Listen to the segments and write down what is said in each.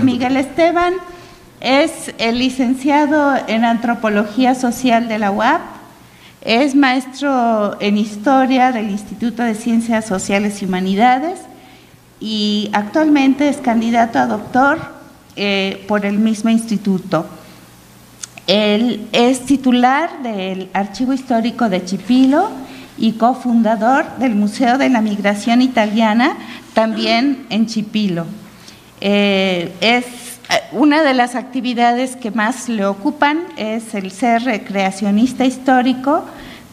Miguel Esteban es el licenciado en Antropología Social de la UAP, es maestro en Historia del Instituto de Ciencias Sociales y Humanidades y actualmente es candidato a doctor por el mismo instituto. Él es titular del Archivo Histórico de Chipilo y cofundador del Museo de la Migración Italiana, también en Chipilo. Es una de las actividades que más le ocupan es el ser recreacionista histórico,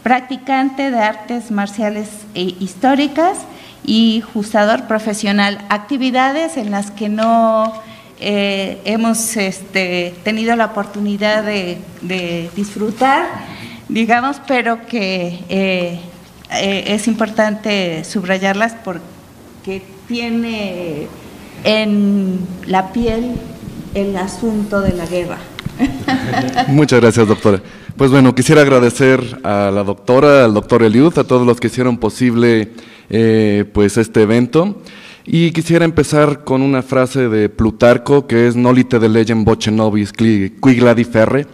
practicante de artes marciales históricas y juzgador profesional, actividades en las que no hemos tenido la oportunidad de disfrutar, digamos, pero que es importante subrayarlas porque tiene en la piel el asunto de la guerra. Muchas gracias, doctora. Pues bueno, quisiera agradecer a la doctora, al doctor Eliud, a todos los que hicieron posible pues este evento. Y quisiera empezar con una frase de Plutarco que es «Nolite de legem voce nobis qui gladi ferre»,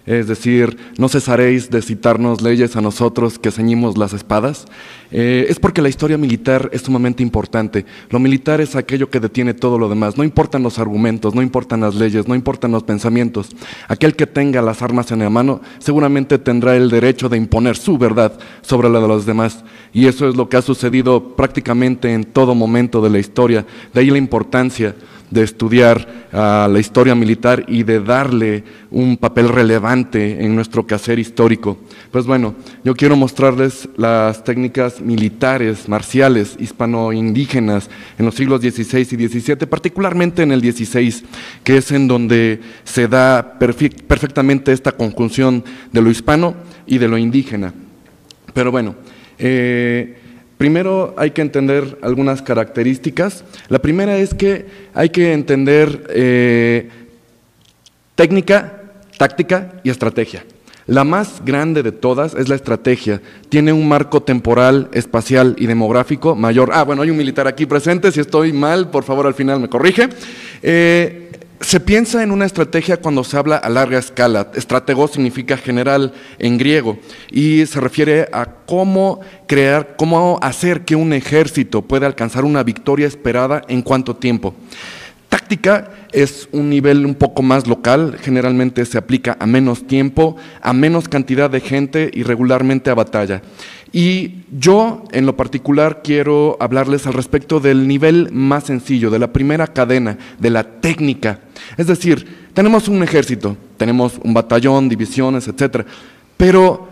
es decir, no cesaréis de citarnos leyes a nosotros que ceñimos las espadas. Es porque la historia militar es sumamente importante. Lo militar es aquello que detiene todo lo demás. No importan los argumentos, no importan las leyes, no importan los pensamientos. Aquel que tenga las armas en la mano seguramente tendrá el derecho de imponer su verdad sobre la de los demás. Y eso es lo que ha sucedido prácticamente en todo momento de la historia. De ahí la importancia de estudiar la historia militar y de darle un papel relevante en nuestro quehacer histórico. Pues bueno, yo quiero mostrarles las técnicas militares, marciales, hispano-indígenas en los siglos XVI y XVII, particularmente en el XVI, que es en donde se da perfectamente esta conjunción de lo hispano y de lo indígena. Pero bueno, primero hay que entender algunas características. La primera es que hay que entender técnica, táctica y estrategia. La más grande de todas es la estrategia. Tiene un marco temporal, espacial y demográfico mayor. Bueno, hay un militar aquí presente. Si estoy mal, por favor, al final me corrige. Se piensa en una estrategia cuando se habla a larga escala. Estratego significa general en griego y se refiere a cómo crear, cómo hacer que un ejército pueda alcanzar una victoria esperada en cuánto tiempo. Táctica es un nivel un poco más local, generalmente se aplica a menos tiempo, a menos cantidad de gente y regularmente a batalla. Y yo, en lo particular, quiero hablarles al respecto del nivel más sencillo, de la primera cadena, de la técnica. Es decir, tenemos un ejército, tenemos un batallón, divisiones, etcétera, pero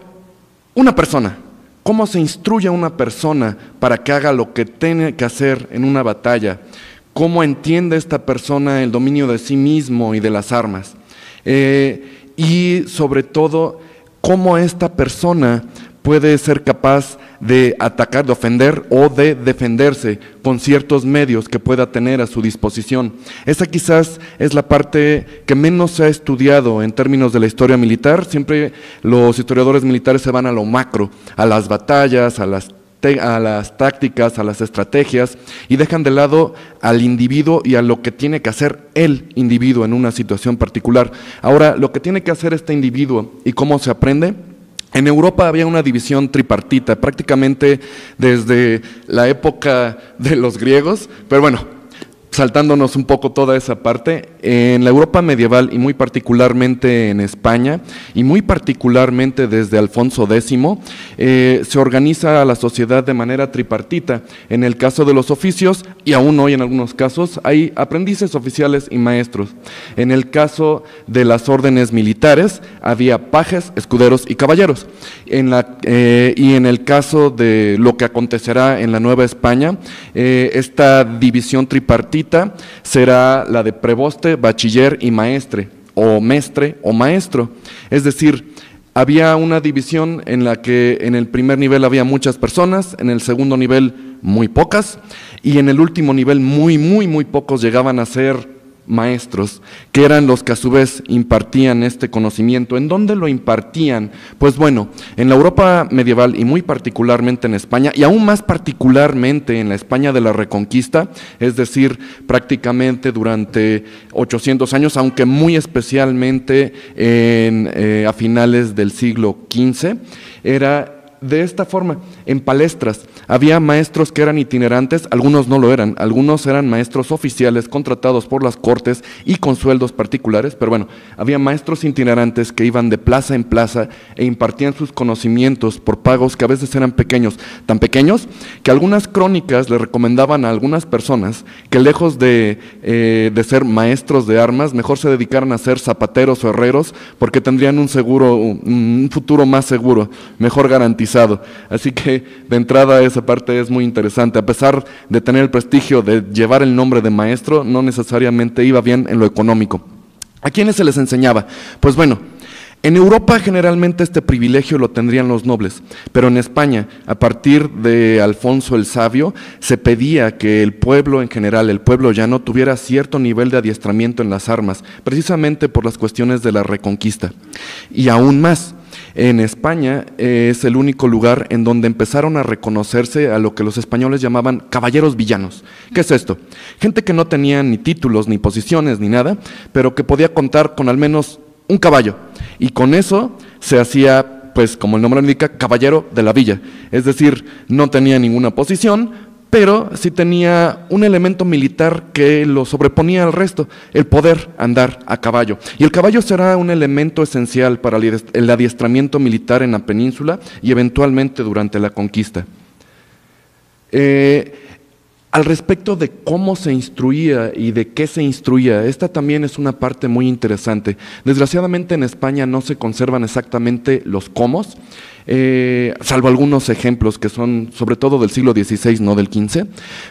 una persona, ¿cómo se instruye a una persona para que haga lo que tiene que hacer en una batalla? ¿Cómo entiende esta persona el dominio de sí mismo y de las armas? Y sobre todo, ¿cómo esta persona puede ser capaz de atacar, de ofender o de defenderse con ciertos medios que pueda tener a su disposición? Esa quizás es la parte que menos se ha estudiado en términos de la historia militar. Siempre los historiadores militares se van a lo macro, a las batallas, a las tácticas, a las estrategias, y dejan de lado al individuo y a lo que tiene que hacer el individuo en una situación particular. Ahora, lo que tiene que hacer este individuo y cómo se aprende. En Europa había una división tripartita, prácticamente desde la época de los griegos, pero bueno, saltándonos un poco toda esa parte, en la Europa medieval y muy particularmente en España y muy particularmente desde Alfonso X, se organiza la sociedad de manera tripartita. En el caso de los oficios, y aún hoy en algunos casos, hay aprendices, oficiales y maestros. En el caso de las órdenes militares, había pajes, escuderos y caballeros. Y en el caso de lo que acontecerá en la Nueva España, esta división tripartita será la de preboste, bachiller y maestre, o mestre o maestro. Es decir, había una división en la que en el primer nivel había muchas personas, en el segundo nivel muy pocas, y en el último nivel muy pocos, llegaban a ser maestros, que eran los que a su vez impartían este conocimiento. ¿En dónde lo impartían? Pues bueno, en la Europa medieval y muy particularmente en España, y aún más particularmente en la España de la Reconquista, es decir, prácticamente durante 800 años, aunque muy especialmente a finales del siglo XV, era de esta forma, en palestras. Había maestros que eran itinerantes, algunos no lo eran, algunos eran maestros oficiales contratados por las cortes y con sueldos particulares, pero bueno, había maestros itinerantes que iban de plaza en plaza e impartían sus conocimientos por pagos que a veces eran pequeños, tan pequeños que algunas crónicas le recomendaban a algunas personas que lejos de ser maestros de armas, mejor se dedicaran a ser zapateros o herreros, porque tendrían un futuro más seguro, mejor garantizado. Así que de entrada esa parte es muy interesante. A pesar de tener el prestigio de llevar el nombre de maestro, no necesariamente iba bien en lo económico. ¿A quiénes se les enseñaba? Pues bueno, en Europa generalmente este privilegio lo tendrían los nobles, pero en España, a partir de Alfonso el Sabio, se pedía que el pueblo en general, el pueblo llano, tuviera cierto nivel de adiestramiento en las armas, precisamente por las cuestiones de la Reconquista. Y aún más, en España es el único lugar en donde empezaron a reconocerse a lo que los españoles llamaban caballeros villanos. ¿Qué es esto? Gente que no tenía ni títulos, ni posiciones, ni nada, pero que podía contar con al menos un caballo. Y con eso se hacía, pues como el nombre indica, caballero de la villa. Es decir, no tenía ninguna posición, pero sí tenía un elemento militar que lo sobreponía al resto, el poder andar a caballo. Y el caballo será un elemento esencial para el adiestramiento militar en la península y eventualmente durante la conquista. Al respecto de cómo se instruía y de qué se instruía, esta también es una parte muy interesante. Desgraciadamente en España no se conservan exactamente los cómo, salvo algunos ejemplos que son sobre todo del siglo XVI, no del XV,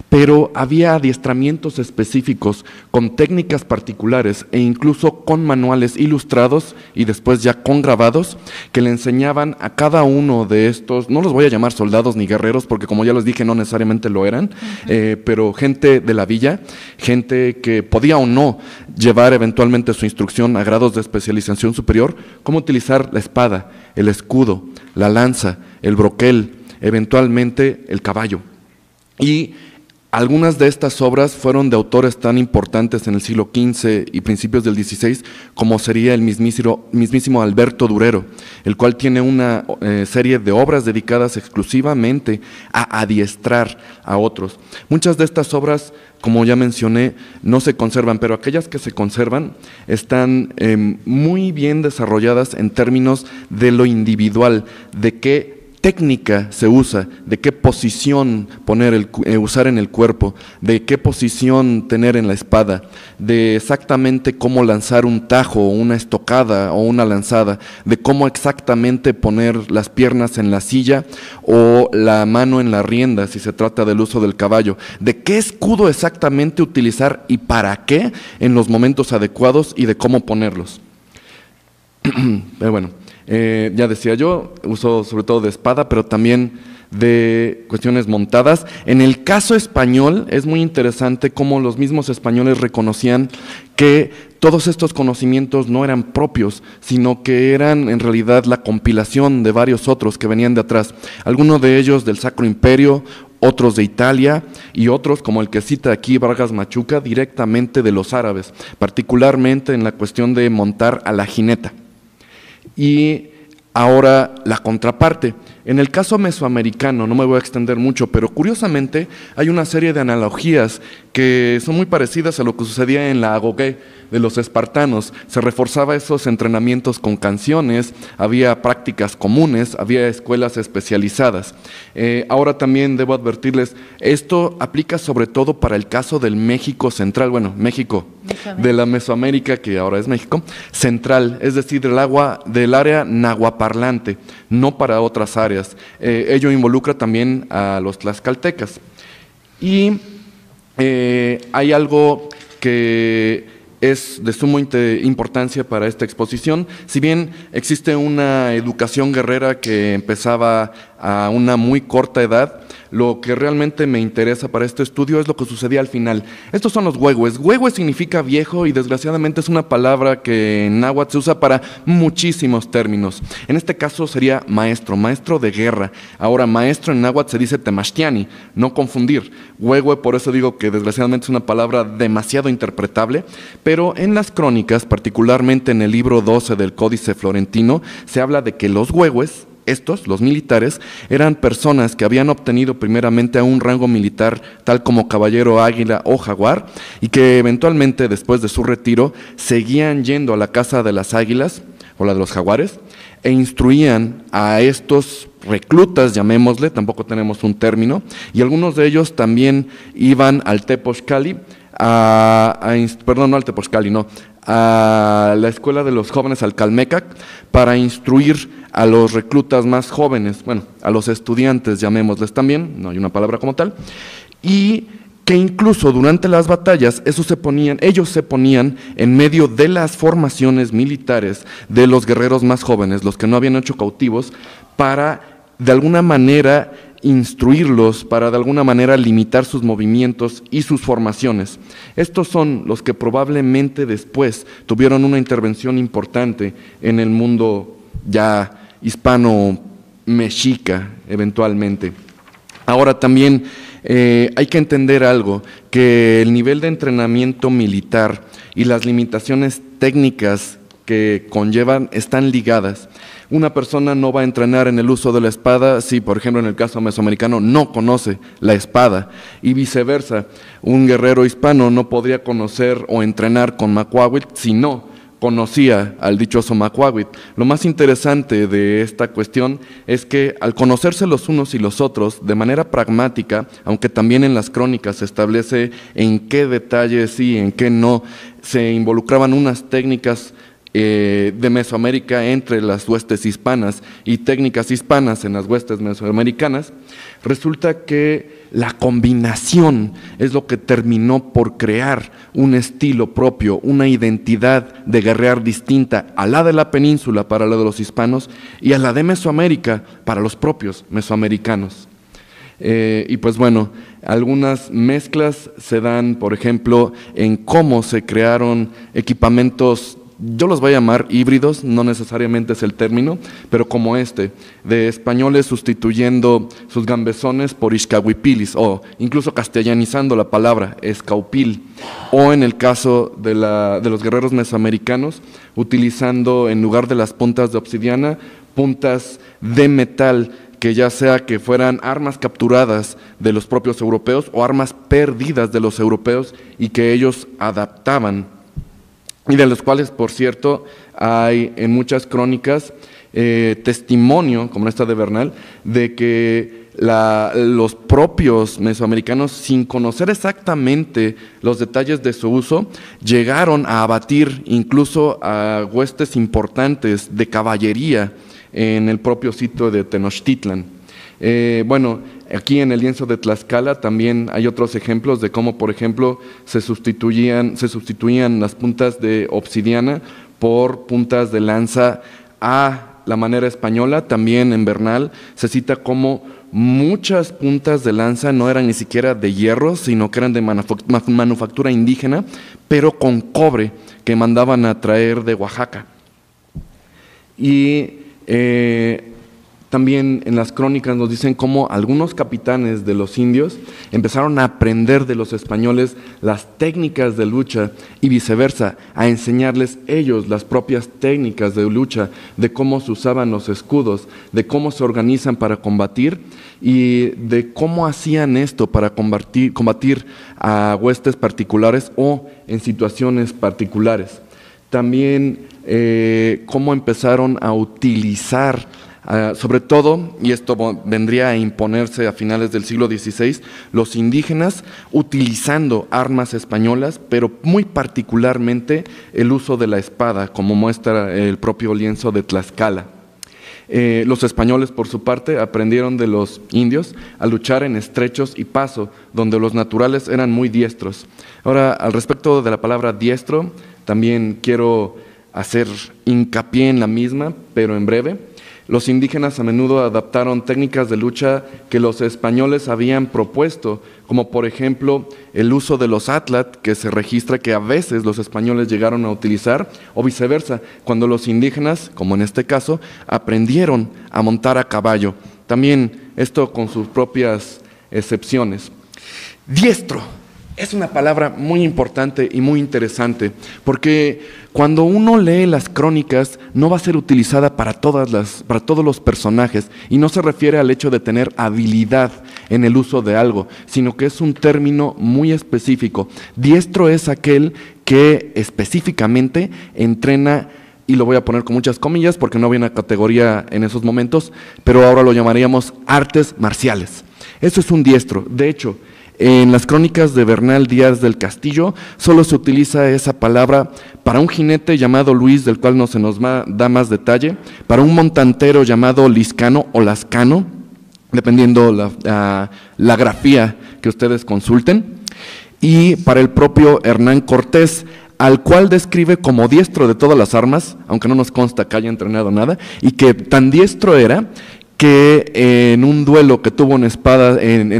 pero había adiestramientos específicos con técnicas particulares e incluso con manuales ilustrados y después ya con grabados que le enseñaban a cada uno de estos, no los voy a llamar soldados ni guerreros porque como ya les dije no necesariamente lo eran, pero gente de la villa, gente que podía o no llevar eventualmente su instrucción a grados de especialización superior, cómo utilizar la espada, el escudo, la lanza, el broquel, eventualmente el caballo. Y algunas de estas obras fueron de autores tan importantes en el siglo XV y principios del XVI como sería el mismísimo Alberto Durero, el cual tiene una serie de obras dedicadas exclusivamente a adiestrar a otros. Muchas de estas obras, como ya mencioné, no se conservan, pero aquellas que se conservan están muy bien desarrolladas en términos de lo individual, de qué técnica se usa, de qué posición usar en el cuerpo, de qué posición tener en la espada, de exactamente cómo lanzar un tajo, o una estocada o una lanzada, de cómo exactamente poner las piernas en la silla o la mano en la rienda si se trata del uso del caballo, de qué escudo exactamente utilizar y para qué en los momentos adecuados y de cómo ponerlos. Pero bueno. Ya decía yo, uso sobre todo de espada, pero también de cuestiones montadas. En el caso español es muy interesante cómo los mismos españoles reconocían que todos estos conocimientos no eran propios, sino que eran en realidad la compilación de varios otros que venían de atrás. Algunos de ellos del Sacro Imperio, otros de Italia y otros, como el que cita aquí Vargas Machuca, directamente de los árabes, particularmente en la cuestión de montar a la jineta. Y ahora la contraparte. En el caso mesoamericano, no me voy a extender mucho, pero curiosamente hay una serie de analogías que son muy parecidas a lo que sucedía en la agoge de los espartanos. Se reforzaba esos entrenamientos con canciones, había prácticas comunes, había escuelas especializadas. Ahora también debo advertirles, esto aplica sobre todo para el caso del México central, bueno, México, de la Mesoamérica, que ahora es México, central, es decir, del área nahuaparlante, no para otras áreas. Ello involucra también a los tlaxcaltecas. Y hay algo que es de suma importancia para esta exposición. Si bien existe una educación guerrera que empezaba a una muy corta edad, lo que realmente me interesa para este estudio es lo que sucedía al final. Estos son los huehues. Huehue significa viejo y desgraciadamente es una palabra que en náhuatl se usa para muchísimos términos. En este caso sería maestro, maestro de guerra. Ahora, maestro en náhuatl se dice temachtiani, no confundir. Huehue, por eso digo que desgraciadamente es una palabra demasiado interpretable, pero en las crónicas, particularmente en el libro 12 del Códice Florentino, se habla de que los huehues, estos, los militares, eran personas que habían obtenido primeramente a un rango militar tal como caballero águila o jaguar y que eventualmente después de su retiro seguían yendo a la casa de las águilas o la de los jaguares e instruían a estos reclutas, llamémosle, tampoco tenemos un término, y algunos de ellos también iban al Tepochcali, perdón, no al Tepochcali, no, a la escuela de los jóvenes al Calmecac para instruir a los reclutas más jóvenes, bueno, a los estudiantes, llamémosles también, no hay una palabra como tal, y que incluso durante las batallas ellos se ponían en medio de las formaciones militares de los guerreros más jóvenes, los que no habían hecho cautivos, para de alguna manera instruirlos, para de alguna manera limitar sus movimientos y sus formaciones. Estos son los que probablemente después tuvieron una intervención importante en el mundo ya hispano-mexica eventualmente. Ahora también hay que entender algo, que el nivel de entrenamiento militar y las limitaciones técnicas que conllevan están ligadas. Una persona no va a entrenar en el uso de la espada si, por ejemplo, en el caso mesoamericano no conoce la espada, y viceversa. Un guerrero hispano no podría conocer o entrenar con macuahuitl si no conocía al dichoso macuahuitl. Lo más interesante de esta cuestión es que al conocerse los unos y los otros de manera pragmática, aunque también en las crónicas se establece en qué detalles sí, en qué no, se involucraban unas técnicas de Mesoamérica entre las huestes hispanas y técnicas hispanas en las huestes mesoamericanas, resulta que la combinación es lo que terminó por crear un estilo propio, una identidad de guerrear distinta a la de la península para la de los hispanos y a la de Mesoamérica para los propios mesoamericanos. Y pues bueno, algunas mezclas se dan, por ejemplo, en cómo se crearon equipamientos, yo los voy a llamar híbridos, no necesariamente es el término, pero como de españoles sustituyendo sus gambesones por ixcahuipilis, o incluso castellanizando la palabra, escaupil, o en el caso de los guerreros mesoamericanos, utilizando en lugar de las puntas de obsidiana, puntas de metal, que ya sea que fueran armas capturadas de los propios europeos o armas perdidas de los europeos y que ellos adaptaban, y de los cuales, por cierto, hay en muchas crónicas testimonio, como esta de Bernal, de que los propios mesoamericanos, sin conocer exactamente los detalles de su uso, llegaron a abatir incluso a huestes importantes de caballería en el propio sitio de Tenochtitlan. Bueno, aquí en el lienzo de Tlaxcala también hay otros ejemplos de cómo, por ejemplo, se sustituían las puntas de obsidiana por puntas de lanza a la manera española. También en Bernal se cita cómo muchas puntas de lanza no eran ni siquiera de hierro, sino que eran de manufactura indígena, pero con cobre que mandaban a traer de Oaxaca. Y también en las crónicas nos dicen cómo algunos capitanes de los indios empezaron a aprender de los españoles las técnicas de lucha y viceversa, a enseñarles ellos las propias técnicas de lucha, de cómo se usaban los escudos, de cómo se organizan para combatir y de cómo hacían esto para combatir a huestes particulares o en situaciones particulares. También cómo empezaron a utilizar, sobre todo, y esto vendría a imponerse a finales del siglo XVI, los indígenas utilizando armas españolas, pero muy particularmente el uso de la espada, como muestra el propio lienzo de Tlaxcala. Los españoles, por su parte, aprendieron de los indios a luchar en estrechos y paso, donde los naturales eran muy diestros. Ahora, al respecto de la palabra diestro, también quiero hacer hincapié en la misma, pero en breve. Los indígenas a menudo adaptaron técnicas de lucha que los españoles habían propuesto, como por ejemplo el uso de los atlat, que se registra que a veces los españoles llegaron a utilizar, o viceversa, cuando los indígenas, como en este caso, aprendieron a montar a caballo. También esto con sus propias excepciones. Diestro es una palabra muy importante y muy interesante, porque cuando uno lee las crónicas no va a ser utilizada para todos los personajes, y no se refiere al hecho de tener habilidad en el uso de algo, sino que es un término muy específico. Diestro es aquel que específicamente entrena, y lo voy a poner con muchas comillas porque no había una categoría en esos momentos, pero ahora lo llamaríamos artes marciales. Eso es un diestro. De hecho, en las crónicas de Bernal Díaz del Castillo solo se utiliza esa palabra para un jinete llamado Luis, del cual no se nos da más detalle, para un montantero llamado Liscano o Lascano, dependiendo la grafía que ustedes consulten, y para el propio Hernán Cortés, al cual describe como diestro de todas las armas, aunque no nos consta que haya entrenado nada, y que tan diestro era que en un duelo que tuvo en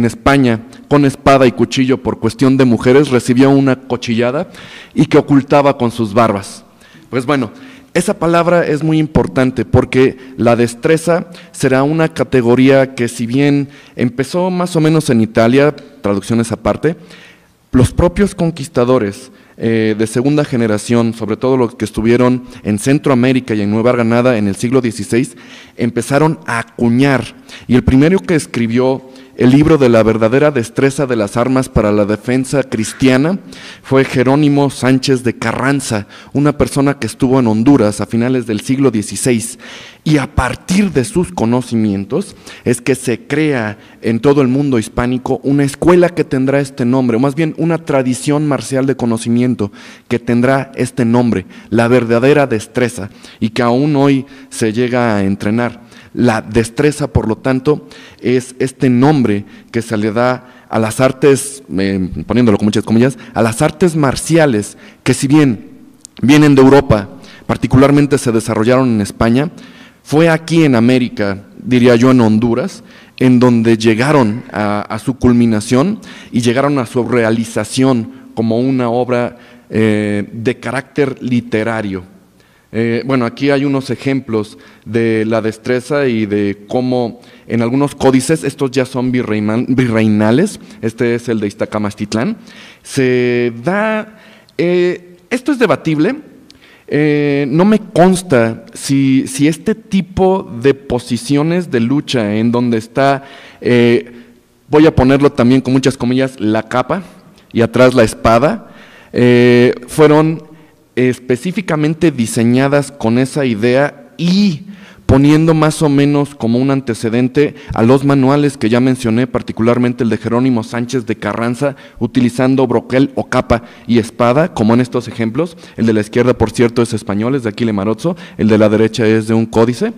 España, con espada y cuchillo por cuestión de mujeres, recibió una cuchillada y que ocultaba con sus barbas. Pues bueno, esa palabra es muy importante porque la destreza será una categoría que, si bien empezó más o menos en Italia, traducciones aparte, los propios conquistadores de segunda generación, sobre todo los que estuvieron en Centroamérica y en Nueva Granada en el siglo XVI, empezaron a acuñar, y el primero que escribió el libro de la verdadera destreza de las armas para la defensa cristiana fue Jerónimo Sánchez de Carranza, una persona que estuvo en Honduras a finales del siglo XVI, y a partir de sus conocimientos es que se crea en todo el mundo hispánico una escuela que tendrá este nombre, o más bien una tradición marcial de conocimiento que tendrá este nombre, la verdadera destreza, y que aún hoy se llega a entrenar. La destreza, por lo tanto, es este nombre que se le da a las artes, poniéndolo con muchas comillas, a las artes marciales, que si bien vienen de Europa, particularmente se desarrollaron en España, fue aquí en América, diría yo en Honduras, en donde llegaron a su culminación y llegaron a su realización como una obra de carácter literario. Bueno, aquí hay unos ejemplos de la destreza y de cómo en algunos códices, estos ya son virreinales, este es el de Iztacamastitlán, se da, esto es debatible, no me consta si este tipo de posiciones de lucha en donde está, voy a ponerlo también con muchas comillas, la capa y atrás la espada, fueron específicamente diseñadas con esa idea y poniendo más o menos como un antecedente a los manuales que ya mencioné, particularmente el de Jerónimo Sánchez de Carranza, utilizando broquel o capa y espada, como en estos ejemplos. El de la izquierda, por cierto, es español, es de Aquile Marozzo, el de la derecha es de un códice.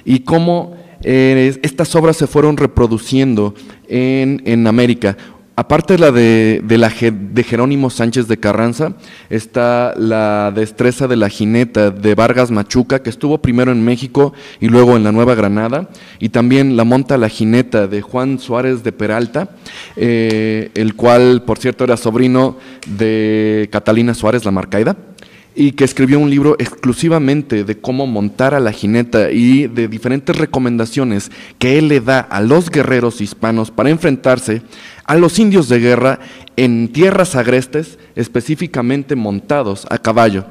Y cómo estas obras se fueron reproduciendo en América. Aparte de Jerónimo Sánchez de Carranza, está la destreza de la jineta de Vargas Machuca, que estuvo primero en México y luego en la Nueva Granada, y también la monta la jineta de Juan Suárez de Peralta, el cual, por cierto, era sobrino de Catalina Suárez, la Marcaida, y que escribió un libro exclusivamente de cómo montar a la jineta y de diferentes recomendaciones que él le da a los guerreros hispanos para enfrentarse a los indios de guerra en tierras agrestes, específicamente montados a caballo.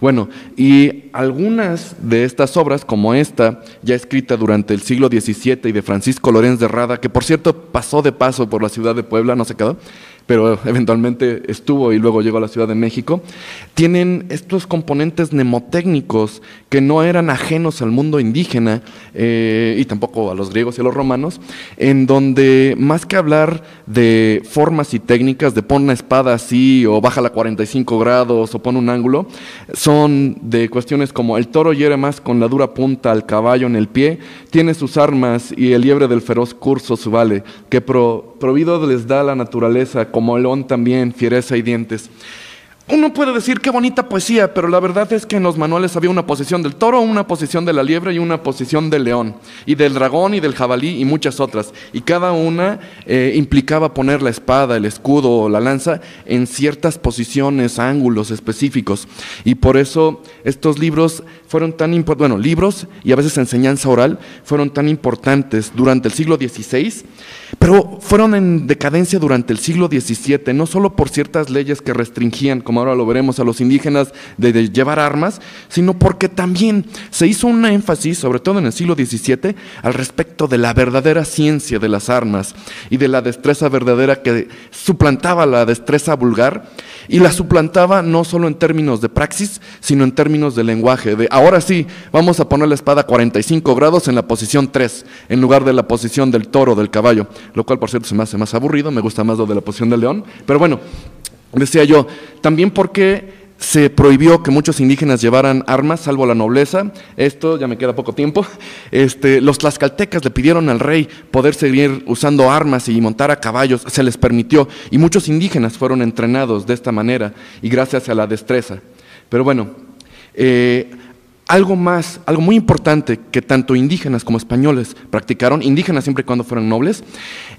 Bueno, y algunas de estas obras, como esta, ya escrita durante el siglo XVII y de Francisco Lorenz de Rada, que por cierto pasó de paso por la ciudad de Puebla, no se quedó, pero eventualmente estuvo y luego llegó a la Ciudad de México, tienen estos componentes mnemotécnicos que no eran ajenos al mundo indígena y tampoco a los griegos y a los romanos, en donde más que hablar de formas y técnicas, de pon una espada así o bájala 45 grados o pon un ángulo, son de cuestiones como el toro hiere más con la dura punta al caballo en el pie, tiene sus armas y el liebre del feroz curso su vale, que provido les da la naturaleza, como león también, fiereza y dientes. Uno puede decir qué bonita poesía, pero la verdad es que en los manuales había una posición del toro, una posición de la liebre y una posición del león, y del dragón y del jabalí y muchas otras. Y cada una implicaba poner la espada, el escudo o la lanza en ciertas posiciones, ángulos específicos. Y por eso estos libros fueron tan importantes, bueno, libros y a veces enseñanza oral fueron tan importantes durante el siglo XVI, pero fueron en decadencia durante el siglo XVII, no solo por ciertas leyes que restringían, como ahora lo veremos, a los indígenas de llevar armas, sino porque también se hizo un énfasis, sobre todo en el siglo XVII, al respecto de la verdadera ciencia de las armas y de la destreza verdadera que suplantaba la destreza vulgar, y la suplantaba no solo en términos de praxis, sino en términos de lenguaje, de ahora sí, vamos a poner la espada a 45 grados en la posición 3, en lugar de la posición del toro, del caballo, lo cual por cierto se me hace más aburrido, me gusta más lo de la posición del león, pero bueno, decía yo, también porque se prohibió que muchos indígenas llevaran armas, salvo la nobleza. Esto, ya me queda poco tiempo, los tlaxcaltecas le pidieron al rey poder seguir usando armas y montar a caballos, se les permitió, y muchos indígenas fueron entrenados de esta manera, y gracias a la destreza. Pero bueno, algo más, algo muy importante que tanto indígenas como españoles practicaron, indígenas siempre y cuando fueran nobles,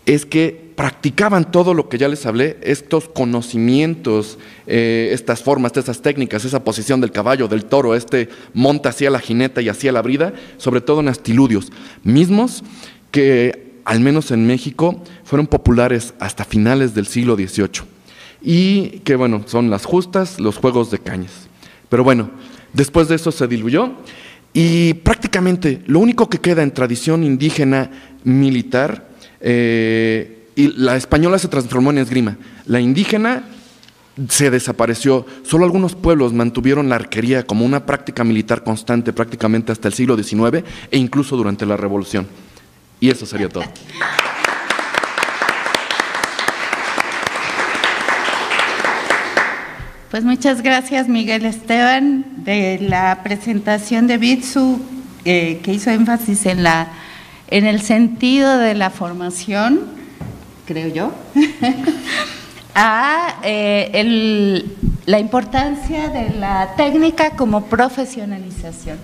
es que practicaban todo lo que ya les hablé, estos conocimientos, estas formas, estas técnicas, esa posición del caballo, del toro, monta hacia la jineta y hacia la brida, sobre todo en astiludios, mismos que, al menos en México, fueron populares hasta finales del siglo XVIII. Y que, bueno, son las justas, los juegos de cañas. Pero bueno, después de eso se diluyó y prácticamente lo único que queda en tradición indígena militar, y la española se transformó en esgrima, la indígena se desapareció, solo algunos pueblos mantuvieron la arquería como una práctica militar constante prácticamente hasta el siglo XIX e incluso durante la Revolución. Y eso sería todo. Pues muchas gracias, Miguel Esteban, de la presentación de Bitsu, que hizo énfasis en el sentido de la formación, creo yo, a la importancia de la técnica como profesionalización.